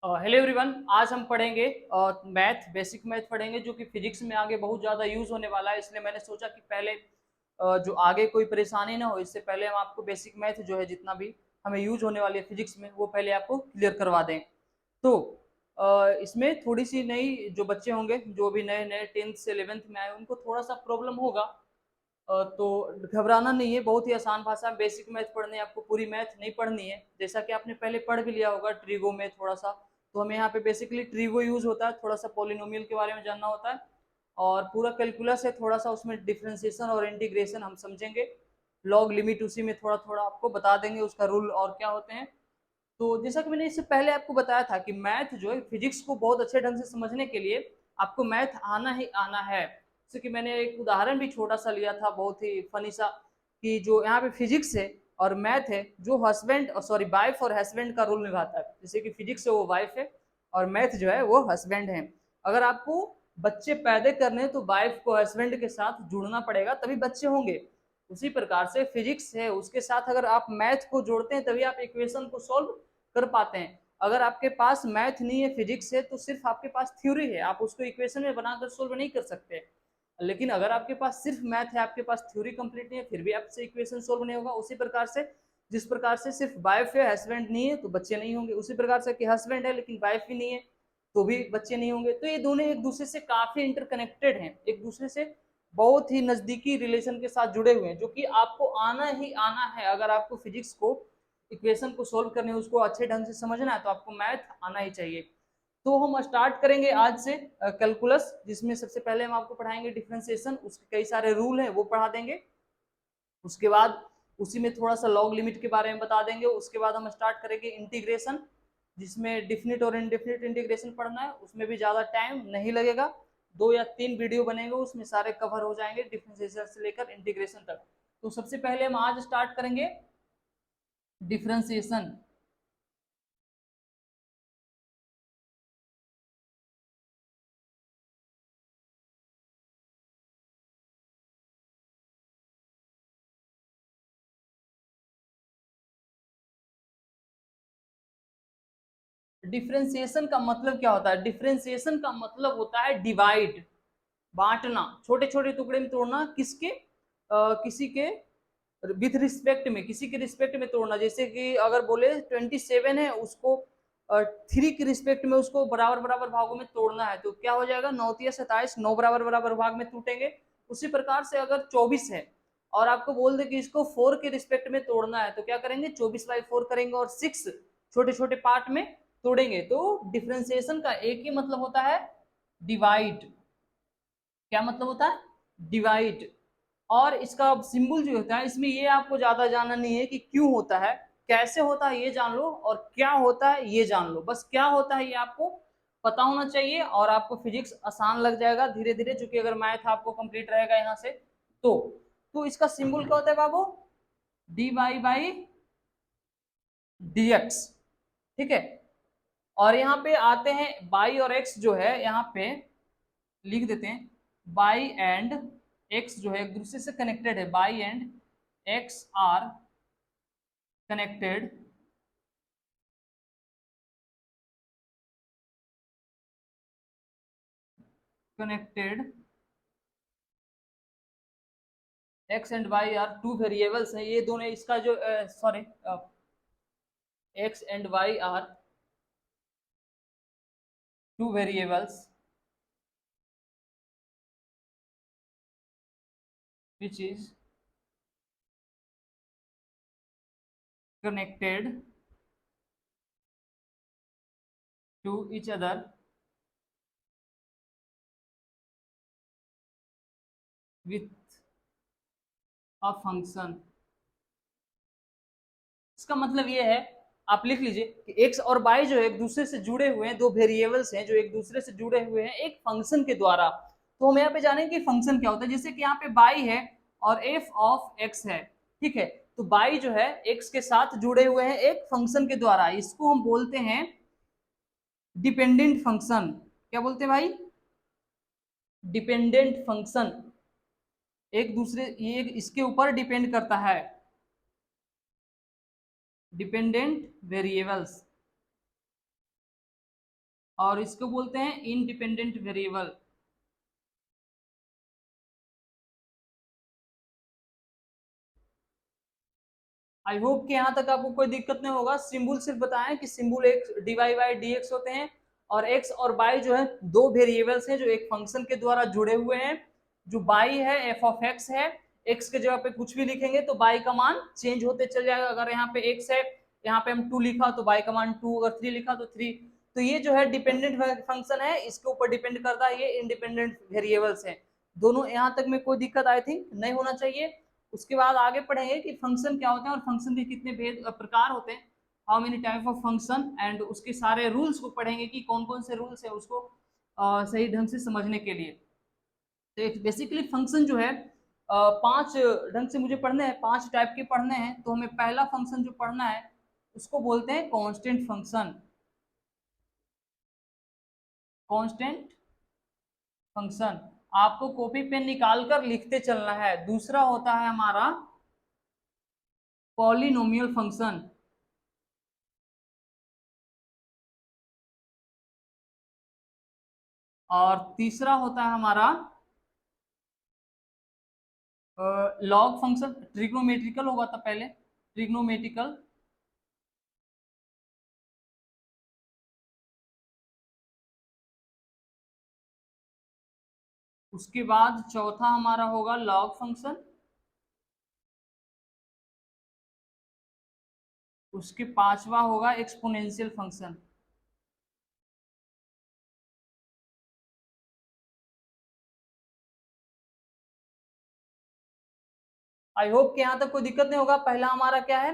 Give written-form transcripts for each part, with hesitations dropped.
Hello everyone, आज हम पढ़ेंगे मैथ, बेसिक मैथ पढ़ेंगे जो कि फिजिक्स में आगे बहुत ज़्यादा यूज़ होने वाला है। इसलिए मैंने सोचा कि पहले जो आगे कोई परेशानी ना हो, इससे पहले हम आपको बेसिक मैथ जो है जितना भी हमें यूज होने वाली है फिजिक्स में, वो पहले आपको क्लियर करवा दें। तो इसमें थोड़ी सी नई जो बच्चे होंगे, जो भी नए नए 10th से 11th में आए, उनको थोड़ा सा प्रॉब्लम होगा। तो घबराना नहीं है, बहुत ही आसान भाषा में बेसिक मैथ पढ़ने, आपको पूरी मैथ नहीं पढ़नी है। जैसा कि आपने पहले पढ़ भी लिया होगा ट्रीगो में थोड़ा सा, तो हमें यहाँ पे बेसिकली ट्रीगो यूज होता है, थोड़ा सा पॉलिनोमियल के बारे में जानना होता है। और पूरा कैलकुलस है, थोड़ा सा उसमें डिफ्रेंसिएशन और इंटीग्रेशन हम समझेंगे। लॉग लिमिट उसी में थोड़ा थोड़ा आपको बता देंगे, उसका रूल और क्या होते हैं। तो जैसा कि मैंने इससे पहले आपको बताया था कि मैथ जो है, फिजिक्स को बहुत अच्छे ढंग से समझने के लिए आपको मैथ आना ही आना है। जैसे कि मैंने एक उदाहरण भी छोटा सा लिया था, बहुत ही फनी सा, कि जो यहाँ पे फिजिक्स है और मैथ है, जो हस्बैंड सॉरी वाइफ और हस्बैंड का रोल निभाता है। जैसे कि फिजिक्स है वो वाइफ है और मैथ जो है वो हस्बैंड है। अगर आपको बच्चे पैदा करने हैं तो वाइफ को हस्बैंड के साथ जुड़ना पड़ेगा, तभी बच्चे होंगे। उसी प्रकार से फिजिक्स है, उसके साथ अगर आप मैथ को जोड़ते हैं तभी आप इक्वेशन को सॉल्व कर पाते हैं। अगर आपके पास मैथ नहीं है, फिजिक्स है, तो सिर्फ आपके पास थ्योरी है, आप उसको इक्वेशन में बनाकर सोल्व नहीं कर सकते। लेकिन अगर आपके पास सिर्फ मैथ है, आपके पास थ्योरी कंप्लीट नहीं है, फिर भी आपसे इक्वेशन सोल्व नहीं होगा। उसी प्रकार से जिस प्रकार से सिर्फ वाइफ है, हस्बैंड नहीं है, तो बच्चे नहीं होंगे। उसी प्रकार से कि हस्बैंड है लेकिन वाइफ ही नहीं है, तो भी बच्चे नहीं होंगे। तो ये दोनों एक दूसरे से काफी इंटरकनेक्टेड हैं, एक दूसरे से बहुत ही नजदीकी रिलेशन के साथ जुड़े हुए हैं, जो कि आपको आना ही आना है। अगर आपको फिजिक्स को इक्वेशन को सोल्व करने, उसको अच्छे ढंग से समझना है, तो आपको मैथ आना ही चाहिए। तो हम स्टार्ट करेंगे आज से कैलकुलस, जिसमें सबसे पहले हम आपको पढ़ाएंगे डिफरेंशिएशन, उसके कई सारे रूल हैं वो पढ़ा देंगे। उसके बाद उसी में थोड़ा सा लॉग लिमिट के बारे में बता देंगे। उसके बाद हम स्टार्ट करेंगे इंटीग्रेशन, जिसमें डिफिनिट और इनडिफिनिट इंटीग्रेशन पढ़ना है। उसमें भी ज़्यादा टाइम नहीं लगेगा, 2 या 3 वीडियो बनेंगे, उसमें सारे कवर हो जाएंगे डिफरेंशिएशन से लेकर इंटीग्रेशन तक। तो सबसे पहले हम आज स्टार्ट करेंगे डिफरेंशिएशन। डिफरेंशिएशन का मतलब क्या होता है? डिफरेंशिएशन का मतलब होता है डिवाइड, बांटना, छोटे छोटे टुकड़े में तोड़ना। किसके? किसी के विथ रिस्पेक्ट में, किसी के रिस्पेक्ट में तोड़ना। जैसे कि अगर बोले 27 है, उसको 3 के रिस्पेक्ट में उसको बराबर बराबर भागों में तोड़ना है, तो क्या हो जाएगा? 9 × 27, 9 बराबर बराबर भाग में टूटेंगे। उसी प्रकार से अगर 24 है और आपको बोल दे कि इसको 4 के रिस्पेक्ट में तोड़ना है, तो क्या करेंगे? 24/4 करेंगे और 6 छोटे छोटे पार्ट में तोड़ेंगे। तो डिफ्रेंसिएशन का एक ही मतलब होता है, डिवाइड। क्या मतलब होता है? डिवाइड। और इसका सिंबल जो होता है, इसमें ये आपको ज्यादा जानना नहीं है कि क्यों होता है, कैसे होता है ये जान लो, और क्या होता है ये जान लो। बस क्या होता है ये आपको पता होना चाहिए, और आपको फिजिक्स आसान लग जाएगा धीरे धीरे, क्योंकि अगर मैथ आपको कंप्लीट रहेगा यहाँ से तो। तो इसका सिंबल क्या होता है बाबू? dy/dx। ठीक है। और यहाँ पे आते हैं बाई और एक्स जो है, यहाँ पे लिख देते हैं बाई एंड एक्स जो है एक दूसरे से कनेक्टेड है। Y and x are connected, connected. X and y are two variables हैं, ये दोनों इसका जो sorry, x and y are two variables which is connected to each other with a function। इसका मतलब ये है, आप लिख लीजिए कि एक्स और वाई जो है एक दूसरे से जुड़े हुए हैं, दो वेरिएबल्स हैं जो एक दूसरे से जुड़े हुए हैं एक फंक्शन के द्वारा। तो हम यहाँ पे जानेंगे कि फंक्शन क्या होता है। जैसे कि यहाँ पे वाई है और एफ ऑफ एक्स है, ठीक है। तो वाई जो है एक्स के साथ जुड़े हुए हैं एक फंक्शन के द्वारा, इसको हम बोलते हैं डिपेंडेंट फंक्शन। क्या बोलते हैं भाई? Dependent function. एक दूसरे, ये इसके ऊपर डिपेंड करता है, डिपेंडेंट वेरिएबल्स। और इसको बोलते हैं इंडिपेंडेंट वेरिएबल। आई होप कि यहाँ तक आपको कोई दिक्कत नहीं होगा। सिंबल सिर्फ बताएं कि सिंबल एक dy बाई dx होते हैं, और x और y जो है दो वेरिएबल्स हैं जो एक फंक्शन के द्वारा जुड़े हुए हैं। जो y है f ऑफ x है, x के जगह पे कुछ भी लिखेंगे तो y का मान चेंज होते चल जाएगा। अगर यहाँ पे x है, यहाँ पे हम 2 लिखा तो y का मान 2, अगर 3 लिखा तो 3। तो ये जो है डिपेंडेंट फंक्शन है, इसके ऊपर डिपेंड करता है, ये इंडिपेंडेंट वेरिएबल्स हैं दोनों। यहाँ तक में कोई दिक्कत आई थिंक नहीं होना चाहिए। उसके बाद आगे पढ़ेंगे कि फंक्शन क्या होते हैं और फंक्शन के कितने भेद प्रकार होते हैं, how many type of function, and उसके सारे रूल्स को पढ़ेंगे कि कौन कौन से रूल्स है उसको सही ढंग से समझने के लिए। तो बेसिकली फंक्शन जो है 5 ढंग से मुझे पढ़ने हैं, 5 टाइप के पढ़ने हैं। तो हमें पहला फंक्शन जो पढ़ना है उसको बोलते हैं कांस्टेंट फंक्शन। कांस्टेंट फंक्शन आपको कॉपी पेन निकाल कर लिखते चलना है। दूसरा होता है हमारा पॉलिनोमियल फंक्शन। और तीसरा होता है हमारा लॉग फंक्शन। ट्रिग्नोमेट्रिकल होगा था पहले, ट्रिग्नोमेट्रिकल। उसके बाद चौथा हमारा होगा लॉग फंक्शन। उसके पांचवा होगा एक्सपोनेंशियल फंक्शन। आई होप कि यहाँ तक कोई दिक्कत नहीं होगा। पहला हमारा क्या है,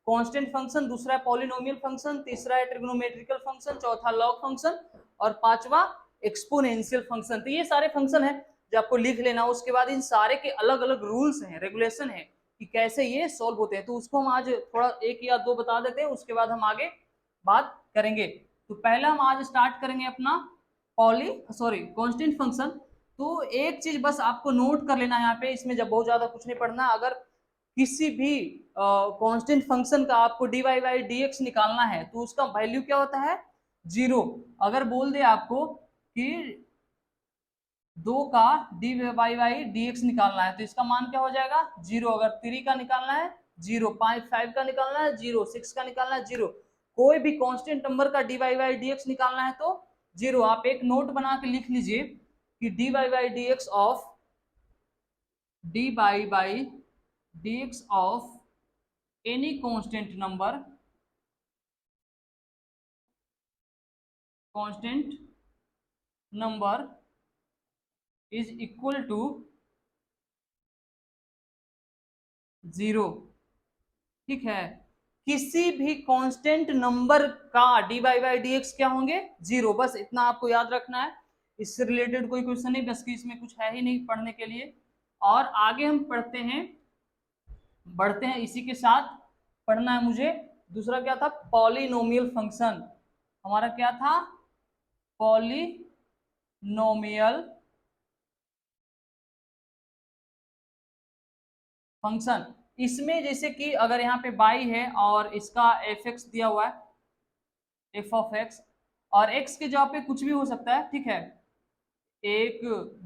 कांस्टेंट फंक्शन, दूसरा है पॉलिनोमियल फंक्शन, तीसरा है ट्रिग्नोमेट्रिकल फंक्शन, चौथा लॉग फंक्शन, और पांचवा एक्सपोनेंशियल फंक्शन। तो ये सारे फंक्शन है जो आपको लिख लेना। उसके बाद इन सारे के अलग अलग रूल्स हैं, रेगुलेशन है कि कैसे ये सॉल्व होते हैं। तो उसको हम आज थोड़ा एक या दो बता देते हैं, उसके बाद हम आगे बात करेंगे। तो पहला हम आज स्टार्ट करेंगे अपना कांस्टेंट फंक्शन। तो एक चीज बस आपको नोट कर लेना है यहाँ पे, इसमें जब बहुत ज्यादा कुछ नहीं पढ़ना। अगर किसी भी कांस्टेंट फंक्शन का आपको dy बाई dx निकालना है तो उसका वैल्यू क्या होता है, 0। अगर बोल दे आपको कि 2 का dy बाई dx निकालना है तो इसका मान क्या हो जाएगा, 0। अगर 3 का निकालना है 0, 5 का निकालना है 0, 6 का निकालना है 0। कोई भी कांस्टेंट नंबर का dy बाई dx निकालना है तो 0। आप एक नोट बना के लिख लीजिए कि dy by dx of dy by dx of any constant number is equal to 0। ठीक है, किसी भी कांस्टेंट नंबर का dy बाई dx क्या होंगे, 0। बस इतना आपको याद रखना है। इससे रिलेटेड कोई क्वेश्चन नहीं, बस कि इसमें कुछ है ही नहीं पढ़ने के लिए। और आगे हम बढ़ते हैं इसी के साथ। पढ़ना है मुझे दूसरा क्या था, पॉलिनोमियल फंक्शन। हमारा क्या था, पॉलिनोमियल फंक्शन। इसमें जैसे कि अगर यहाँ पे y है और इसका fx दिया हुआ है, f ऑफ x, और x के जगह पे कुछ भी हो सकता है, ठीक है, 1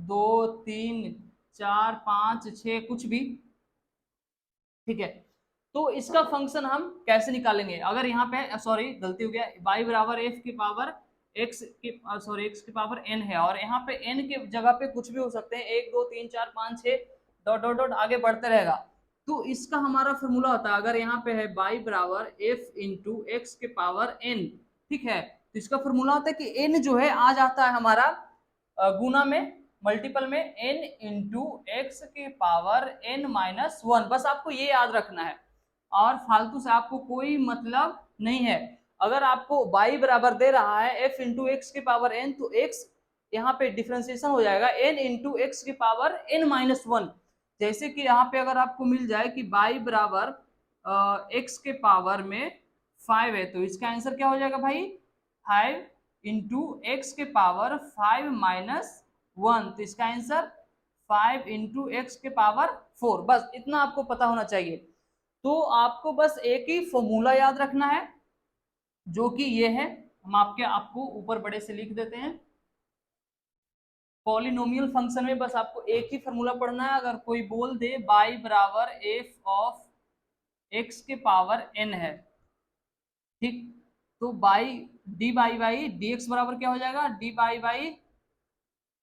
2 3 4 5 6 कुछ भी, ठीक है। तो इसका फंक्शन हम कैसे निकालेंगे, अगर यहाँ पे सॉरी गलती हो गया, y बराबर f की पावर x की पावर n है, और यहाँ पे n के जगह पे कुछ भी हो सकते हैं, 1 2 3 4 5 6 डॉट डॉट डॉट आगे बढ़ते रहेगा। तो इसका हमारा फॉर्मूला होता है, अगर यहाँ पे है y बराबर f इंटू एक्स के पावर n, ठीक है, तो इसका फॉर्मूला होता है कि n जो है आ जाता है हमारा गुना में, मल्टीपल में, n इंटू एक्स के पावर n माइनस 1। बस आपको ये याद रखना है और फालतू से आपको कोई मतलब नहीं है। अगर आपको y बराबर दे रहा है f इंटू एक्स के पावर n, तो x यहाँ पे डिफ्रेंसिएशन हो जाएगा n इंटू एक्स के पावर n माइनस 1। जैसे कि यहाँ पे अगर आपको मिल जाए कि y बराबर x के पावर में 5 है, तो इसका आंसर क्या हो जाएगा भाई, 5 इंटू एक्स के पावर 5 माइनस 1। तो इसका आंसर 5 इंटू एक्स के पावर 4। बस इतना आपको पता होना चाहिए। तो आपको बस एक ही फॉर्मूला याद रखना है जो कि ये है हम आपको ऊपर बड़े से लिख देते हैं। पॉलिनोमियल फंक्शन में बस आपको एक ही फॉर्मूला पढ़ना है। अगर कोई बोल दे y बराबर एफ ऑफ एक्स के पावर n है, ठीक, तो by D by by D x बराबर क्या हो जाएगा, D by by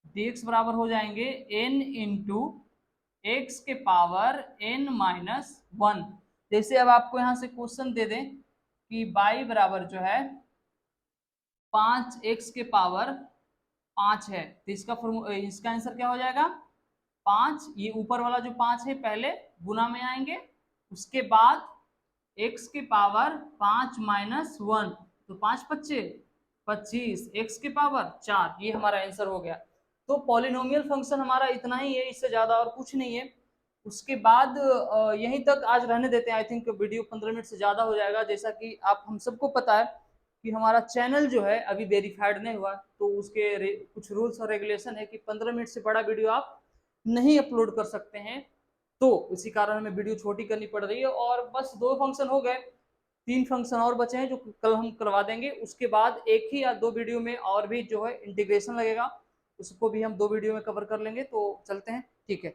D x बराबर हो जाएंगे n इंटू एक्स के पावर n माइनस वन। जैसे अब आपको यहाँ से क्वेश्चन दे दें कि y बराबर जो है 5x के पावर 5 है, तो इसका आंसर क्या हो जाएगा, 5, ये ऊपर वाला जो 5 है पहले गुना में आएंगे, उसके बाद x के पावर 5 माइनस वन, तो 5 पच्चे 25, x के पावर 4, ये हमारा आंसर हो गया। तो पॉलिनोमियल फंक्शन हमारा इतना ही है, इससे ज्यादा और कुछ नहीं है। उसके बाद यहीं तक आज रहने देते हैं। आई थिंक वीडियो 15 मिनट से ज्यादा हो जाएगा। जैसा कि आप हम सबको पता है कि हमारा चैनल जो है अभी वेरीफाइड नहीं हुआ, तो उसके कुछ रूल्स और रेगुलेशन है कि 15 मिनट से बड़ा वीडियो आप नहीं अपलोड कर सकते हैं। तो इसी कारण हमें वीडियो छोटी करनी पड़ रही है। और बस 2 फंक्शन हो गए, 3 फंक्शन और बचे हैं जो कल हम करवा देंगे। उसके बाद एक ही या 2 वीडियो में और भी जो है इंटीग्रेशन लगेगा, उसको भी हम 2 वीडियो में कवर कर लेंगे। तो चलते हैं, ठीक है।